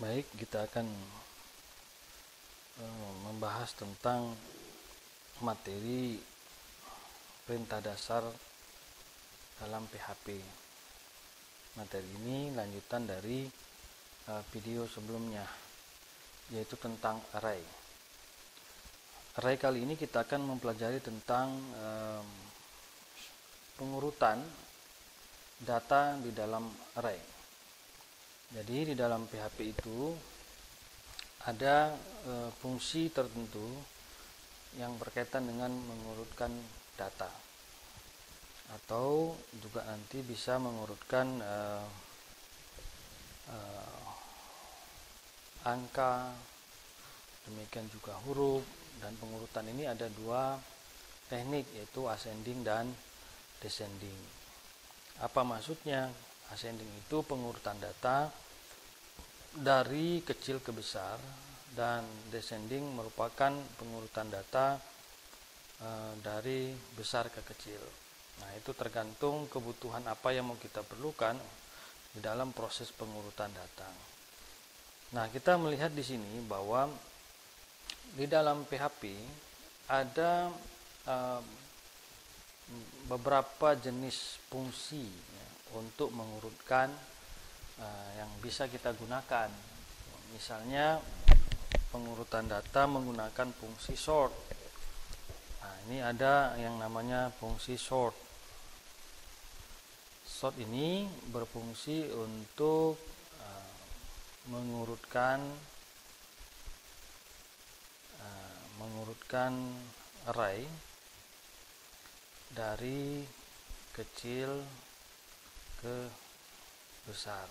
Baik, kita akan membahas tentang materi perintah dasar dalam PHP. Materi ini lanjutan dari video sebelumnya, yaitu tentang array. Array kali ini kita akan mempelajari tentang pengurutan data di dalam array. Jadi di dalam PHP itu ada fungsi tertentu yang berkaitan dengan mengurutkan data, atau juga nanti bisa mengurutkan angka, demikian juga huruf. Dan pengurutan ini ada dua teknik, yaitu ascending dan descending. Apa maksudnya? Ascending itu pengurutan data dari kecil ke besar, dan descending merupakan pengurutan data dari besar ke kecil. Nah, itu tergantung kebutuhan apa yang mau kita perlukan di dalam proses pengurutan data. Nah, kita melihat di sini bahwa di dalam PHP ada beberapa jenis fungsi untuk mengurutkan yang bisa kita gunakan. Misalnya pengurutan data menggunakan fungsi sort. Nah, ini ada yang namanya fungsi sort. Sort ini berfungsi untuk mengurutkan array dari kecil ke besar.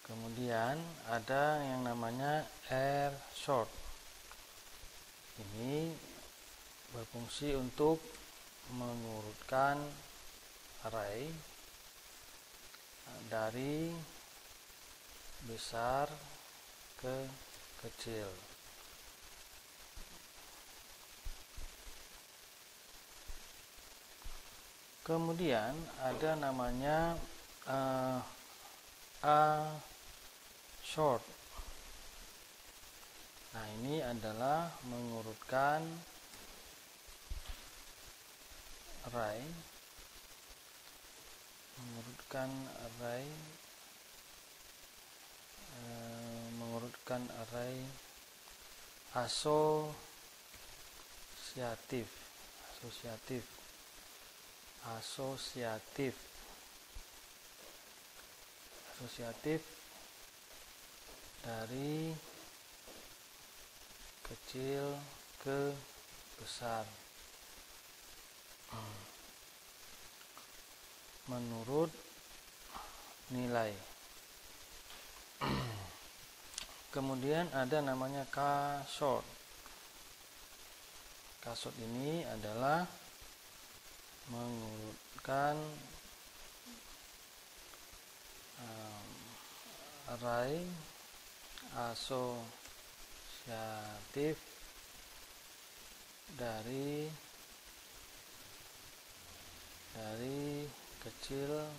Kemudian ada yang namanya R sort. Ini berfungsi untuk mengurutkan array dari besar ke kecil. Kemudian ada namanya A sort. Nah, ini adalah mengurutkan array asosiatif dari kecil ke besar menurut nilai. Kemudian ada namanya K-sort. K-sort ini adalah mengurutkan array asosiatif dari kecil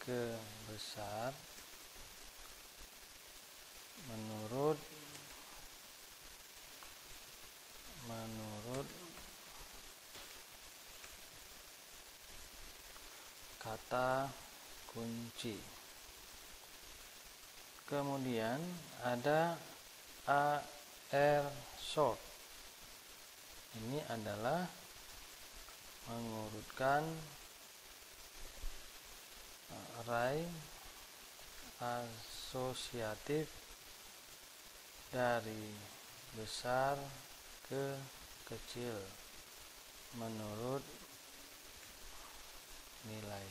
ke besar menurut kata kunci. Kemudian ada AR sort. Ini adalah mengurutkan array asosiatif dari besar ke kecil menurut nilai.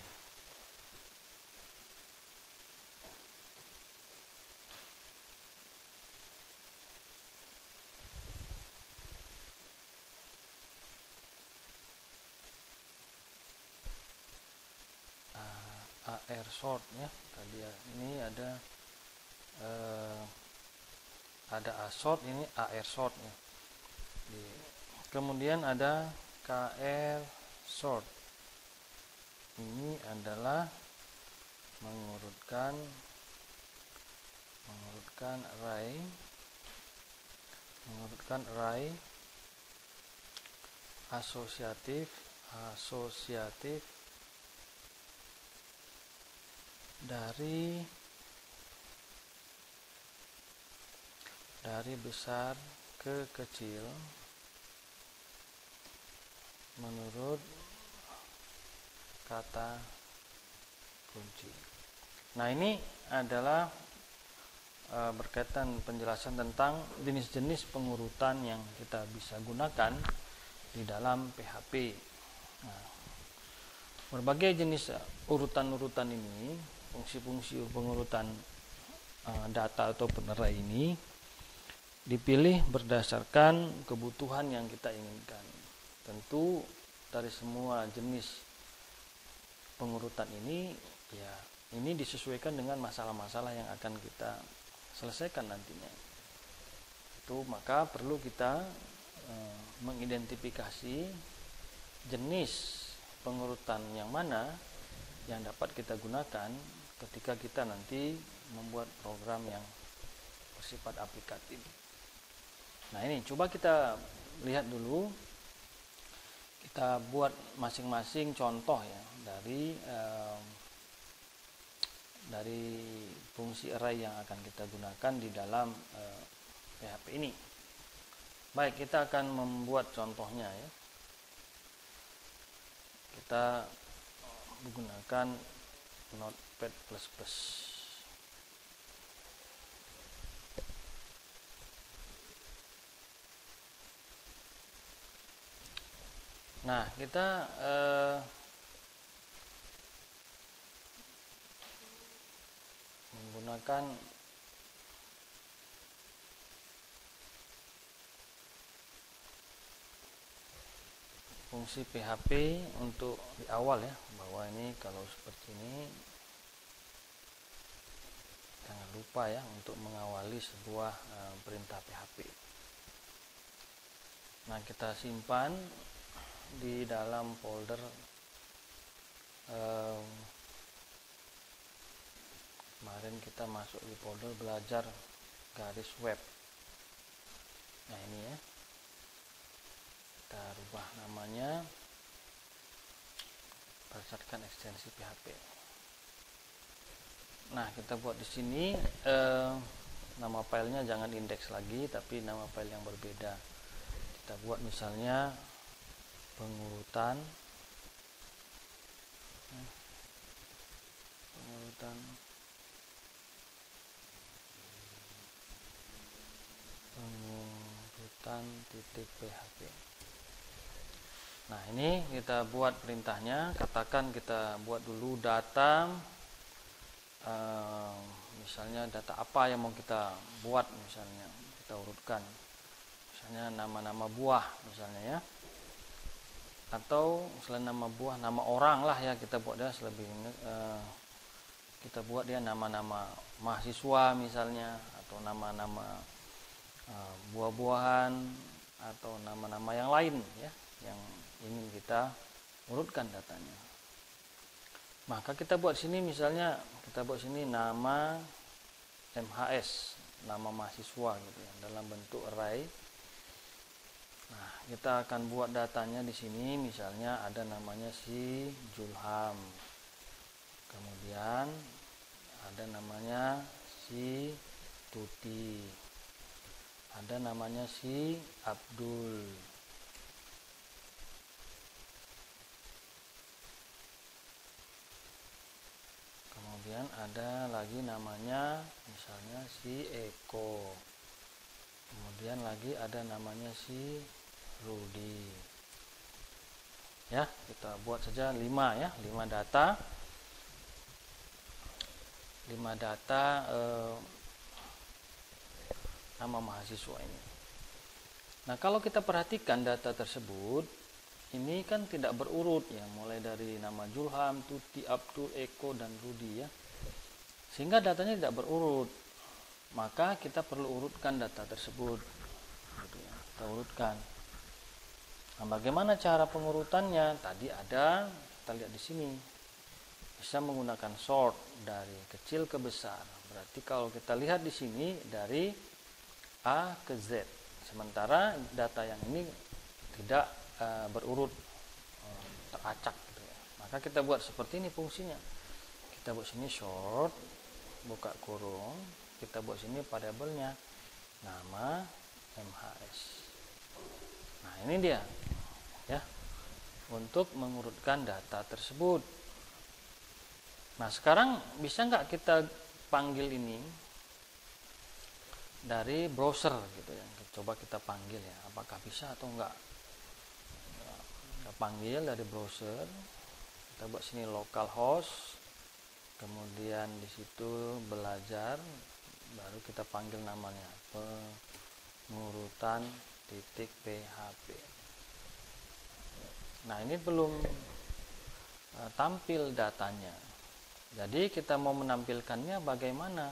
AR sort ya. Tadi ini ada asort, ini AR sort ya. Kemudian ada KR sort. Ini adalah mengurutkan mengurutkan array asosiatif dari besar ke kecil menurut kata kunci. Nah, ini adalah berkaitan penjelasan tentang jenis-jenis pengurutan yang kita bisa gunakan di dalam PHP. Nah, berbagai jenis urutan-urutan ini, fungsi-fungsi pengurutan data atau array ini dipilih berdasarkan kebutuhan yang kita inginkan. Tentu dari semua jenis pengurutan ini, ya ini disesuaikan dengan masalah-masalah yang akan kita selesaikan nantinya. Itu maka perlu kita mengidentifikasi jenis pengurutan yang mana yang dapat kita gunakan ketika kita nanti membuat program yang bersifat aplikatif. Nah, ini coba kita lihat dulu, kita buat masing-masing contoh ya dari fungsi array yang akan kita gunakan di dalam PHP ini. Baik, kita akan membuat contohnya ya. Kita menggunakan Notepad++. Nah, kita menggunakan fungsi PHP untuk di awal ya, bahwa ini kalau seperti ini jangan lupa ya untuk mengawali sebuah perintah PHP. Nah, kita simpan di dalam folder kemarin kita masuk di folder belajar garis web. Nah, ini ya, kita rubah namanya berdasarkan ekstensi PHP. Nah, kita buat di sini nama filenya jangan indeks lagi, tapi nama file yang berbeda. Kita buat misalnya pengurutan .php. Nah, ini kita buat perintahnya. Katakan kita buat dulu data, misalnya data apa yang mau kita buat, misalnya kita urutkan, misalnya nama-nama buah misalnya ya, atau selain nama buah, nama orang lah ya, kita buat dia kita buat dia nama-nama mahasiswa misalnya, atau nama-nama buah-buahan, atau nama-nama yang lain ya yang ingin kita urutkan datanya. Maka kita buat sini misalnya, kita buat sini nama MHS, nama mahasiswa gitu ya, dalam bentuk array. Nah, kita akan buat datanya di sini, misalnya ada namanya si Julham, kemudian ada namanya si Tuti, ada namanya si Abdul, kemudian ada lagi namanya misalnya si Eko, kemudian lagi ada namanya si Rudi. Ya, kita buat saja 5 ya, 5 data. 5 data nama mahasiswa ini. Nah, kalau kita perhatikan data tersebut, ini kan tidak berurut ya, mulai dari nama Julham, Tuti, Abdul, Eko, dan Rudi ya. Sehingga datanya tidak berurut. Maka kita perlu urutkan data tersebut. Gitu ya, kita urutkan. Nah, bagaimana cara pengurutannya? Tadi ada, kita lihat di sini. bisa menggunakan sort dari kecil ke besar. Berarti kalau kita lihat di sini dari A ke Z. Sementara data yang ini tidak berurut, teracak gitu ya. Maka kita buat seperti ini fungsinya. Kita buat sini short, buka kurung, kita buat sini variabelnya nama MHS. Nah, ini dia ya, untuk mengurutkan data tersebut. Nah, sekarang bisa nggak kita panggil ini dari browser gitu ya. Coba kita panggil ya, apakah bisa atau enggak. Kita panggil dari browser. Kita buat sini localhost. Kemudian di situ belajar, baru kita panggil namanya pengurutan .php. Nah, ini belum tampil datanya. Jadi kita mau menampilkannya bagaimana?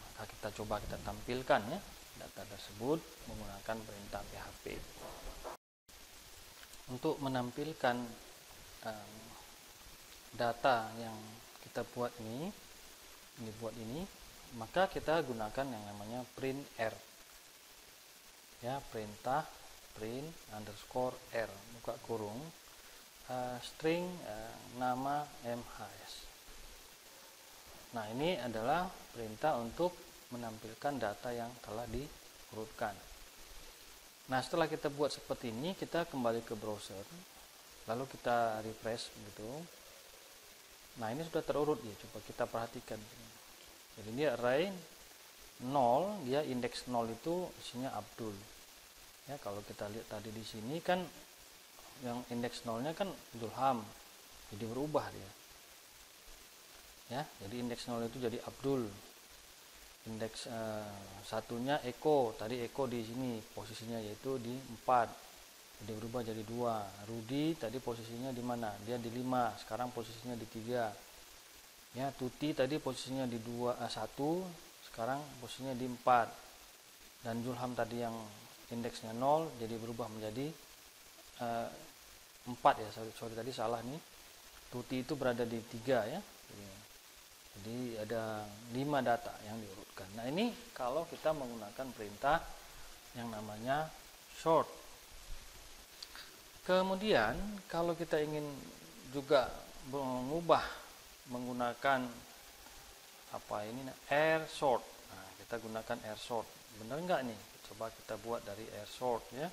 Maka kita coba kita tampilkan ya data tersebut menggunakan perintah PHP. Untuk menampilkan data yang kita buat ini, maka kita gunakan yang namanya printr. Ya, perintah print underscore r, buka kurung, string nama MHS. Nah, ini adalah perintah untuk menampilkan data yang telah diurutkan. Nah, setelah kita buat seperti ini, kita kembali ke browser, lalu kita refresh gitu. Nah, ini sudah terurut ya, coba kita perhatikan. Jadi ini array 0, dia indeks 0 itu isinya Abdul. Ya, kalau kita lihat tadi di sini kan yang indeks 0-nya kan Zulham, jadi berubah dia. Ya, jadi indeks 0 itu jadi Abdul. Indeks satunya Eko, tadi Eko di sini posisinya yaitu di 4, jadi berubah jadi 2. Rudi tadi posisinya di mana? Dia di 5, sekarang posisinya di 3. Ya, Tuti tadi posisinya di 1, sekarang posisinya di 4. Dan Zulham tadi yang indeksnya 0 jadi berubah menjadi 4 ya. Sorry tadi salah nih. Tuti itu berada di 3 ya. Jadi ada 5 data yang diurutkan. Nah, ini kalau kita menggunakan perintah yang namanya sort. Kemudian kalau kita ingin juga mengubah menggunakan air sort. Nah, kita gunakan air sort. Benar nggak nih? Coba kita buat dari air sort ya.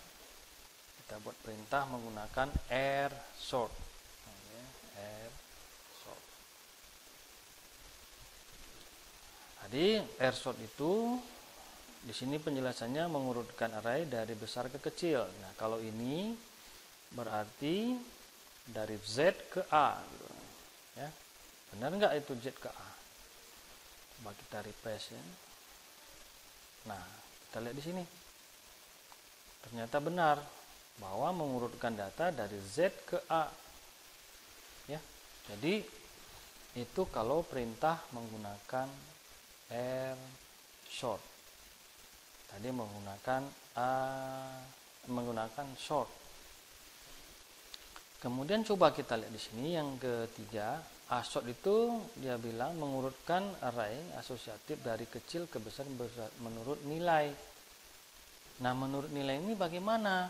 Kita buat perintah menggunakan air sort. Air sort. Jadi air sort itu di sini penjelasannya mengurutkan array dari besar ke kecil. Nah, kalau ini berarti dari Z ke A gitu. Ya. Benar nggak itu Z ke A? Coba kita refresh ya. Nah, kita lihat di sini. Ternyata benar bahwa mengurutkan data dari Z ke A. Ya. Jadi itu kalau perintah menggunakan air sort. Tadi menggunakan sort. Kemudian coba kita lihat di sini yang ketiga, asort itu dia bilang mengurutkan array asosiatif dari kecil ke besar menurut nilai. Nah, menurut nilai ini bagaimana?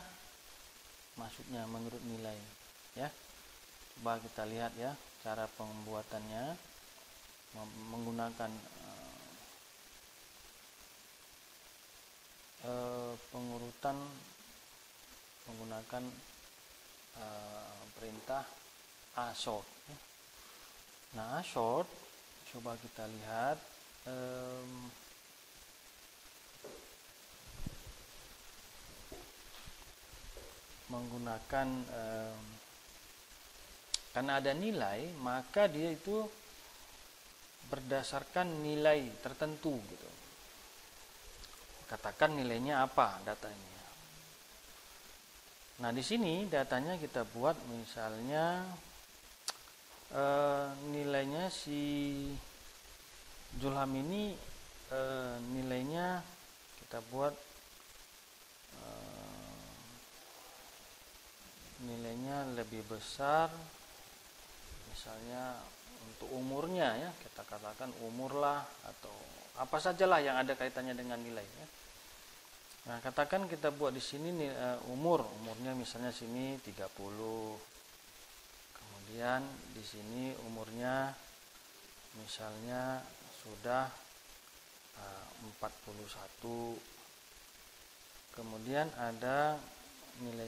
Maksudnya menurut nilai, ya. Coba kita lihat ya cara pembuatannya menggunakan pengurutan menggunakan perintah asort. Nah, asort coba kita lihat menggunakan karena ada nilai, maka dia itu berdasarkan nilai tertentu gitu. Katakan nilainya apa datanya. Nah, di sini datanya kita buat misalnya nilainya si Zulham ini nilainya kita buat nilainya lebih besar misalnya untuk umurnya ya, kita katakan umur lah atau apa sajalah yang ada kaitannya dengan nilai ya. Nah, katakan kita buat di sini nih umurnya misalnya sini 30. Kemudian di sini umurnya misalnya sudah 41. Kemudian ada nilai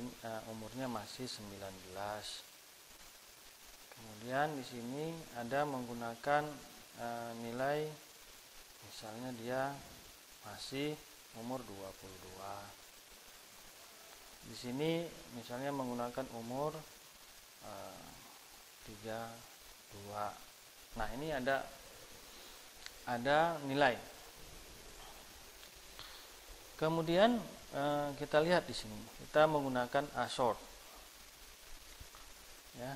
umurnya masih 19. Kemudian di sini ada menggunakan nilai misalnya dia masih umur 22. Di sini misalnya menggunakan umur 32. Nah, ini ada nilai. Kemudian kita lihat di sini, kita menggunakan assort. Ya.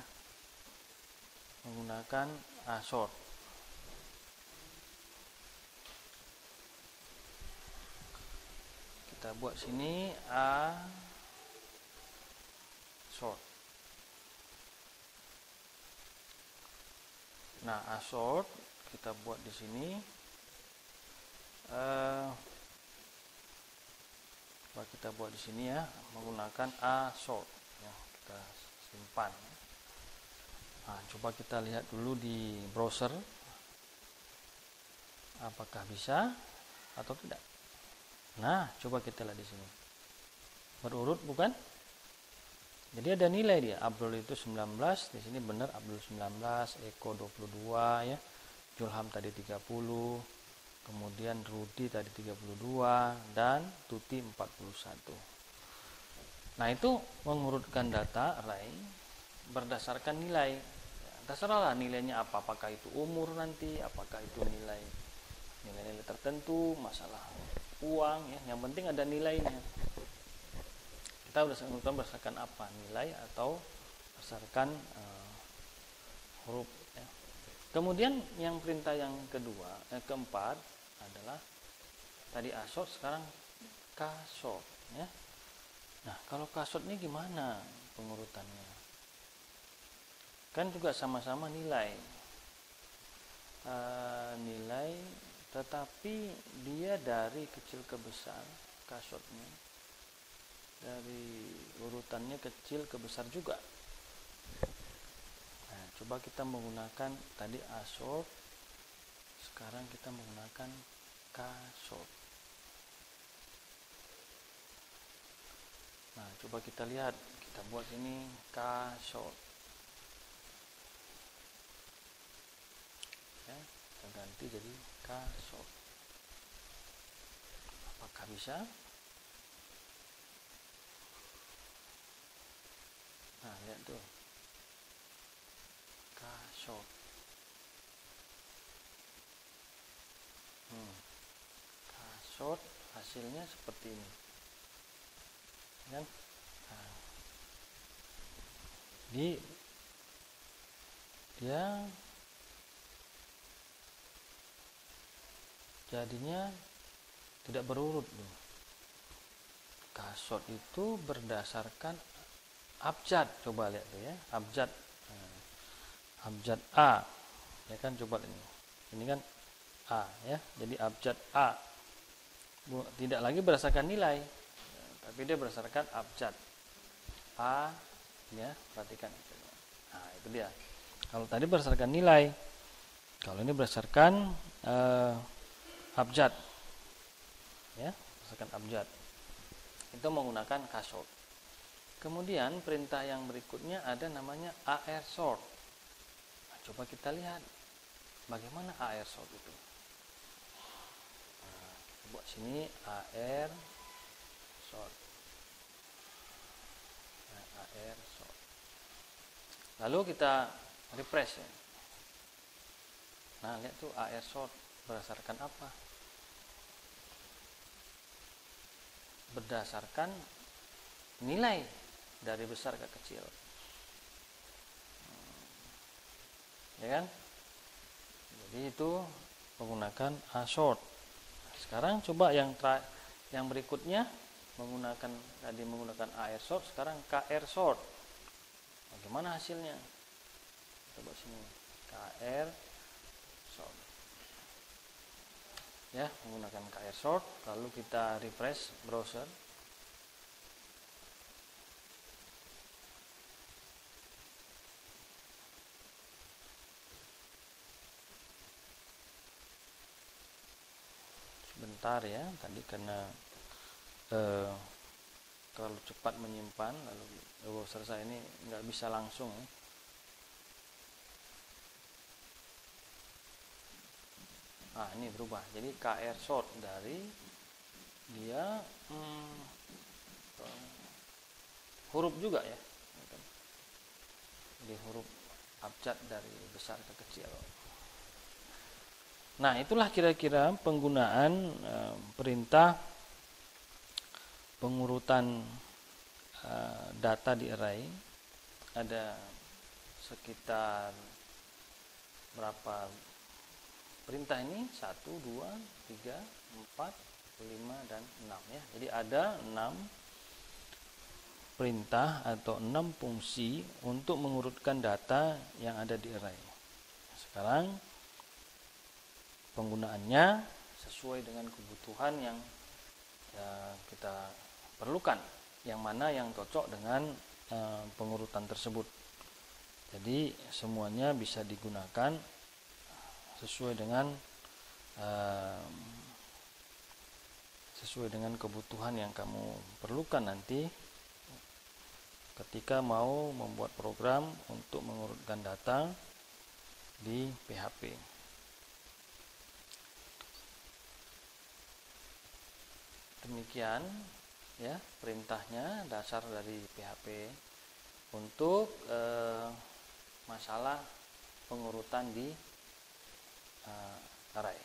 Menggunakan assort. Kita buat sini assort. Nah, assort kita buat di sini. Kita buat di sini ya, menggunakan assort. Ya, kita simpan. Nah, coba kita lihat dulu di browser, apakah bisa atau tidak. Nah, coba kita lihat di sini. Berurut bukan? Jadi ada nilai dia. Abdul itu 19, di sini benar Abdul 19, Eko 22 ya. Julham tadi 30, kemudian Rudi tadi 32 dan Tuti 41. Nah, itu mengurutkan data array berdasarkan nilai. Ya, terserahlah nilainya apa, apakah itu umur nanti, apakah itu nilai tertentu, masalah uang ya, yang penting ada nilainya. Kita udah berdasarkan apa, nilai atau berdasarkan huruf ya. Kemudian yang perintah yang keempat adalah tadi assort, sekarang kasort ya. Nah, kalau kasort ini gimana pengurutannya? Kan juga sama-sama nilai. Nilai tetapi dia dari kecil ke besar, kasortnya dari urutannya kecil ke besar juga. Nah, coba kita menggunakan tadi assort, sekarang kita menggunakan kasort. Nah, coba kita lihat, kita buat ini kasort ya, kita ganti jadi kasort. Apakah bisa? Nah, lihat tuh, kasort. Kasort hasilnya seperti ini kan. Nah, dia jadinya tidak berurut loh. Kasort itu berdasarkan abjad, coba lihat tuh ya, abjad. Abjad A ya kan, coba ini kan A ya, jadi abjad A tidak lagi berdasarkan nilai, tapi dia berdasarkan abjad A ya, perhatikan. Nah, itu dia. Kalau tadi berdasarkan nilai, kalau ini berdasarkan abjad ya, berdasarkan abjad. Itu menggunakan kasort. Kemudian perintah yang berikutnya ada namanya ARSort. Nah, coba kita lihat bagaimana ARSort itu. Nah, kita buat sini ARSort. Nah, ARSort. Lalu kita refresh ya. Nah, lihat tuh ARSort berdasarkan apa? Berdasarkan nilai dari besar ke kecil, ya kan? Jadi itu menggunakan assort. Sekarang coba yang berikutnya menggunakan ARSort, sekarang KRSort. Bagaimana hasilnya? coba sini KR sort ya, menggunakan KR sort. Lalu kita refresh browser. Sebentar ya, tadi karena terlalu cepat menyimpan, lalu browser saya ini nggak bisa langsung ya. Nah, ini berubah. Jadi KR sort dari dia huruf juga ya. Jadi huruf abjad dari besar ke kecil. Nah, itulah kira-kira penggunaan perintah pengurutan data di array. Ada sekitar berapa perintah ini? 1, 2, 3, 4, 5, dan 6 ya. Jadi ada 6 perintah atau 6 fungsi untuk mengurutkan data yang ada di array. Sekarang penggunaannya sesuai dengan kebutuhan yang kita perlukan, yang mana yang cocok dengan pengurutan tersebut. Jadi semuanya bisa digunakan sesuai dengan kebutuhan yang kamu perlukan nanti ketika mau membuat program untuk mengurutkan data di PHP. Demikian ya perintahnya, dasar dari PHP untuk masalah pengurutan di array.